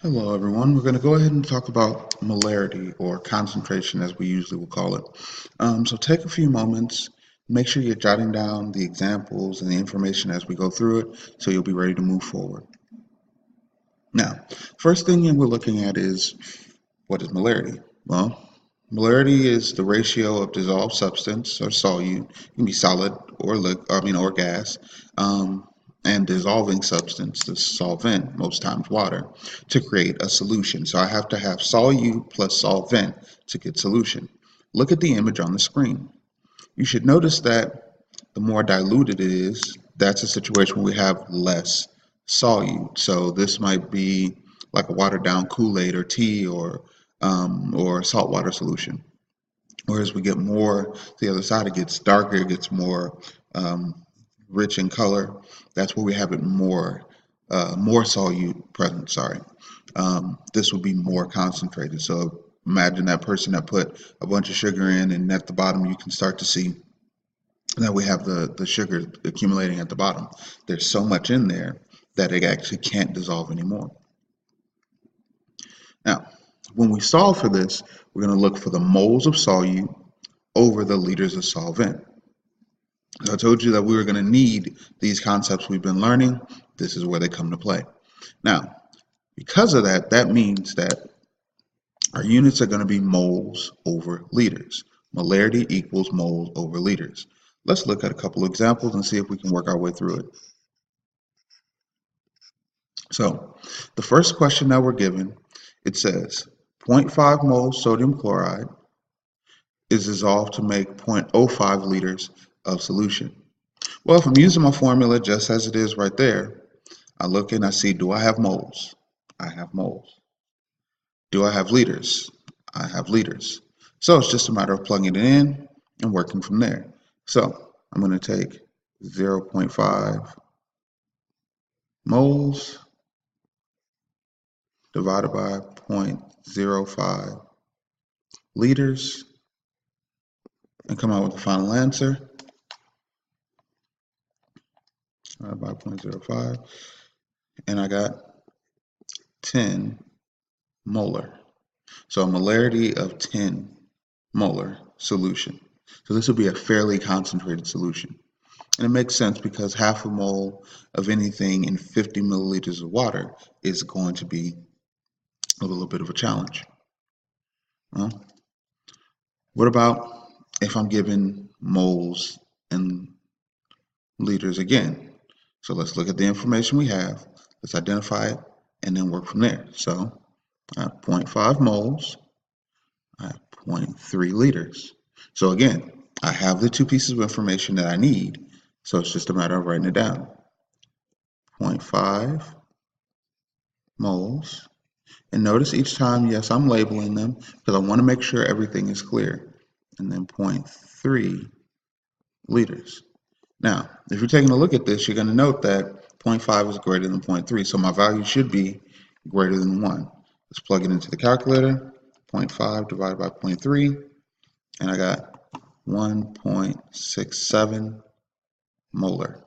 Hello everyone, we're going to go ahead and talk about molarity or concentration as we usually will call it. So take a few moments, make sure you're jotting down the examples and the information as we go through it so you'll be ready to move forward. Now, first thing we're looking at is what is molarity? Well, molarity is the ratio of dissolved substance or solute, it can be solid or or gas, and dissolving substance, the solvent, most times water, to create a solution. So I have to have solute plus solvent to get solution. Look at the image on the screen. You should notice that the more diluted it is, that's a situation where we have less solute. So this might be like a watered down Kool-Aid or tea or saltwater solution. Whereas we get more to the other side, it gets darker, it gets more rich in color. That's where we have it more solute present. Sorry, this would be more concentrated. So imagine that person that put a bunch of sugar in, and at the bottom you can start to see that we have the sugar accumulating at the bottom. There's so much in there that it actually can't dissolve anymore. Now, when we solve for this, we're going to look for the moles of solute over the liters of solvent. So I told you that we were going to need these concepts we've been learning. This is where they come to play. Now, because of that, that means that our units are going to be moles over liters. Molarity equals moles over liters. Let's look at a couple of examples and see if we can work our way through it. So the first question that we're given, it says 0.5 moles sodium chloride is dissolved to make 0.05 liters of solution. Well, if I'm using my formula just as it is right there, I look and I see, do I have moles? I have moles. Do I have liters? I have liters. So it's just a matter of plugging it in and working from there. So I'm going to take 0.5 moles divided by 0.05 liters and come out with the final answer by 0.05, and I got 10 molar. So a molarity of 10 molar solution. So this would be a fairly concentrated solution. And it makes sense because half a mole of anything in 50 milliliters of water is going to be a little bit of a challenge. Well, what about if I'm given moles and liters again? So let's look at the information we have. Let's identify it and then work from there. So I have 0.5 moles. I have 0.3 liters. So again, I have the two pieces of information that I need. So it's just a matter of writing it down. 0.5 moles. And notice each time, yes, I'm labeling them because I want to make sure everything is clear. And then 0.3 liters. Now, if you're taking a look at this, you're going to note that 0.5 is greater than 0.3. So my value should be greater than 1. Let's plug it into the calculator. 0.5 divided by 0.3. And I got 1.67 molar.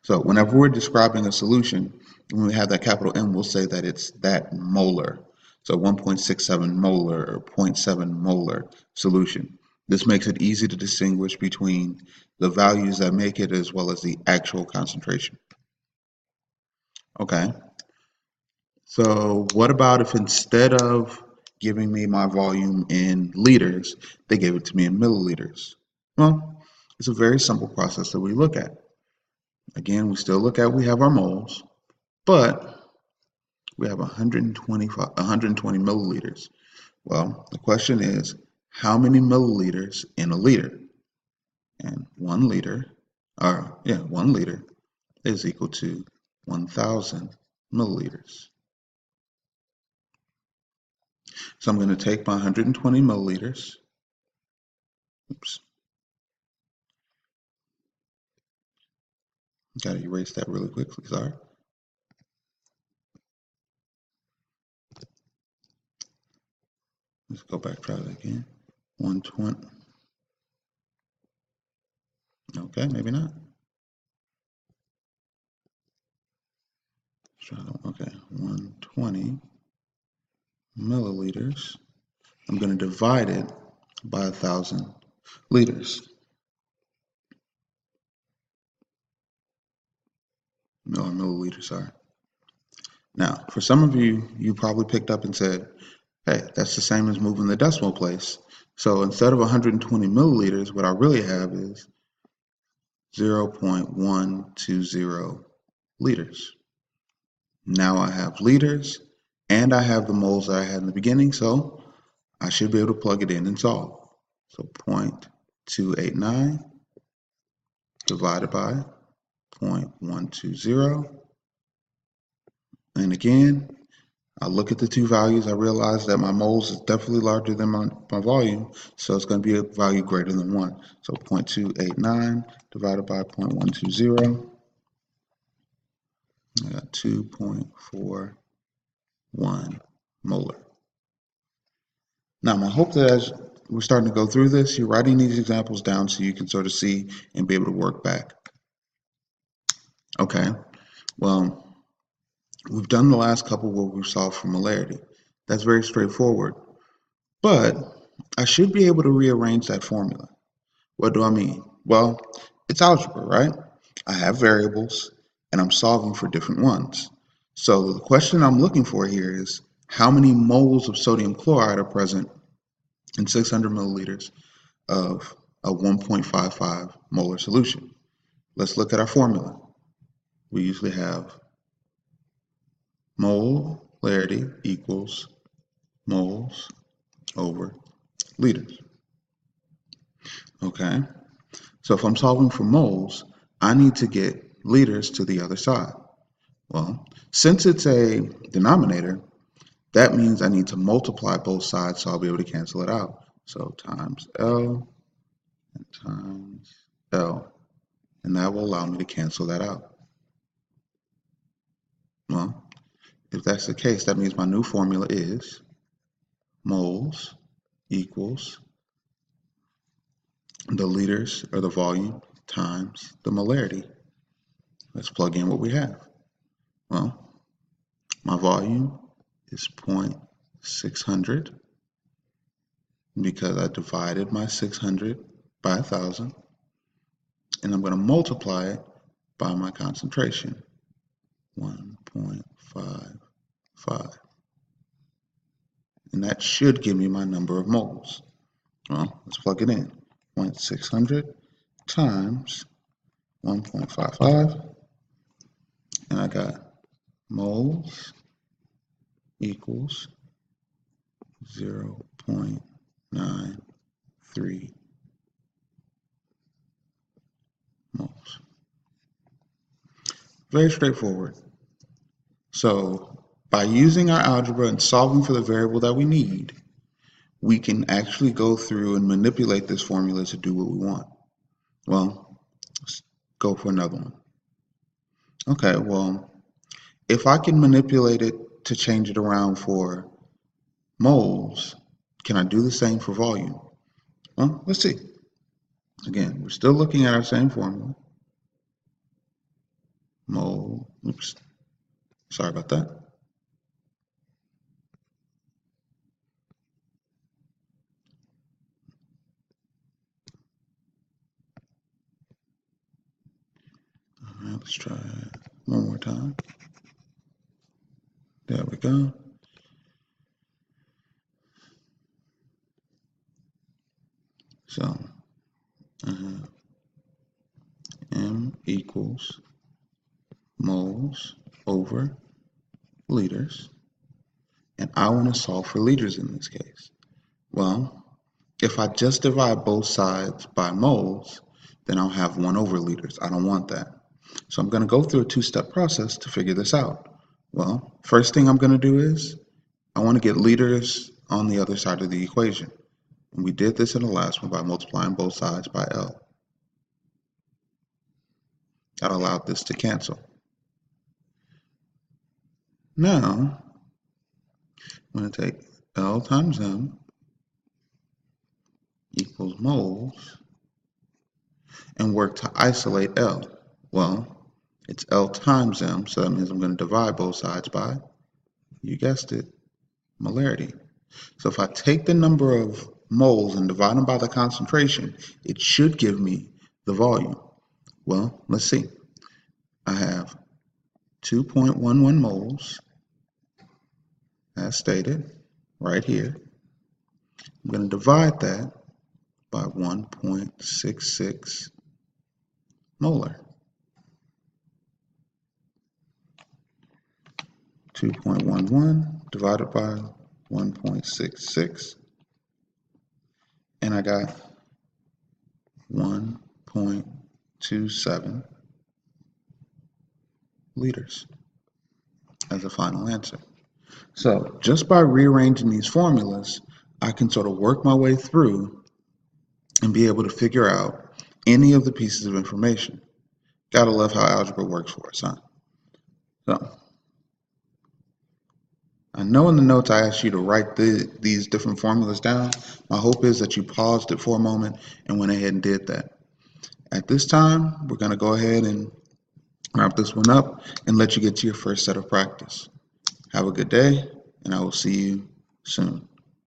So whenever we're describing a solution, when we have that capital M, we'll say that it's that molar. So 1.67 molar or 0.7 molar solution. This makes it easy to distinguish between the values that make it as well as the actual concentration. Okay. So what about if instead of giving me my volume in liters, they gave it to me in milliliters? Well, it's a very simple process that we look at. Again, we still look at, we have our moles, but we have 120 milliliters. Well, the question is, how many milliliters in a liter? And 1 liter is equal to 1,000 milliliters. So I'm going to take my 120 milliliters. Oops. Got to erase that really quickly, sorry. Let's go back, try that again. 120. Okay, maybe not. Okay, 120 milliliters. I'm going to divide it by 1,000 liters. No, milliliters, sorry. Now, for some of you, you probably picked up and said, hey, that's the same as moving the decimal place. So instead of 120 milliliters, what I really have is 0.120 liters. Now I have liters, and I have the moles that I had in the beginning, so I should be able to plug it in and solve. So 0.289 divided by 0.120. And again, I look at the two values, I realize that my moles is definitely larger than my volume, so it's going to be a value greater than 1. So 0.289 divided by 0.120, I got 2.41 molar. Now, my hope that as we're starting to go through this, you're writing these examples down so you can sort of see and be able to work back. Okay, well, we've done the last couple where we've solved for molarity. That's very straightforward. But I should be able to rearrange that formula. What do I mean? Well, it's algebra, right? I have variables and I'm solving for different ones. So the question I'm looking for here is how many moles of sodium chloride are present in 600 milliliters of a 1.55 molar solution. Let's look at our formula. We usually have molarity equals moles over liters. Okay, so if I'm solving for moles, I need to get liters to the other side. Well, since it's a denominator, that means I need to multiply both sides so I'll be able to cancel it out. So times L and times L, and that will allow me to cancel that out. Well, if that's the case, that means my new formula is moles equals the liters or the volume times the molarity. Let's plug in what we have. Well, my volume is 0.600 because I divided my 600 by 1,000, and I'm going to multiply it by my concentration, 1.55. And that should give me my number of moles. Well, let's plug it in. 0.600 times 1.55, and I got moles equals 0.93 moles. Very straightforward. So by using our algebra and solving for the variable that we need, we can actually go through and manipulate this formula to do what we want. Well, let's go for another one. Okay, well, if I can manipulate it to change it around for moles, can I do the same for volume? Well, let's see. Again, we're still looking at our same formula. Mole, oops, sorry about that. All right, let's try it one more time. There we go. So I have M equals moles over liters, and I want to solve for liters in this case. Well, if I just divide both sides by moles, then I'll have 1 over liters. I don't want that. So I'm going to go through a two-step process to figure this out. Well, first thing I'm going to do is I want to get liters on the other side of the equation. And we did this in the last one by multiplying both sides by L. That allowed this to cancel. Now, I'm going to take L times M equals moles and work to isolate L. Well, it's L times M, so that means I'm going to divide both sides by You guessed it, molarity. So if I take the number of moles and divide them by the concentration, it should give me the volume. Well, let's see. I have 2.11 moles, as stated, right here. I'm going to divide that by 1.66 molar. 2.11 divided by 1.66, and I got 1.27 liters as a final answer. So just by rearranging these formulas, I can sort of work my way through and be able to figure out any of the pieces of information. Gotta love how algebra works for us, huh? So I know in the notes I asked you to write these different formulas down. My hope is that you paused it for a moment and went ahead and did that. At this time, we're going to go ahead and wrap this one up and let you get to your first set of practice. Have a good day, and I will see you soon.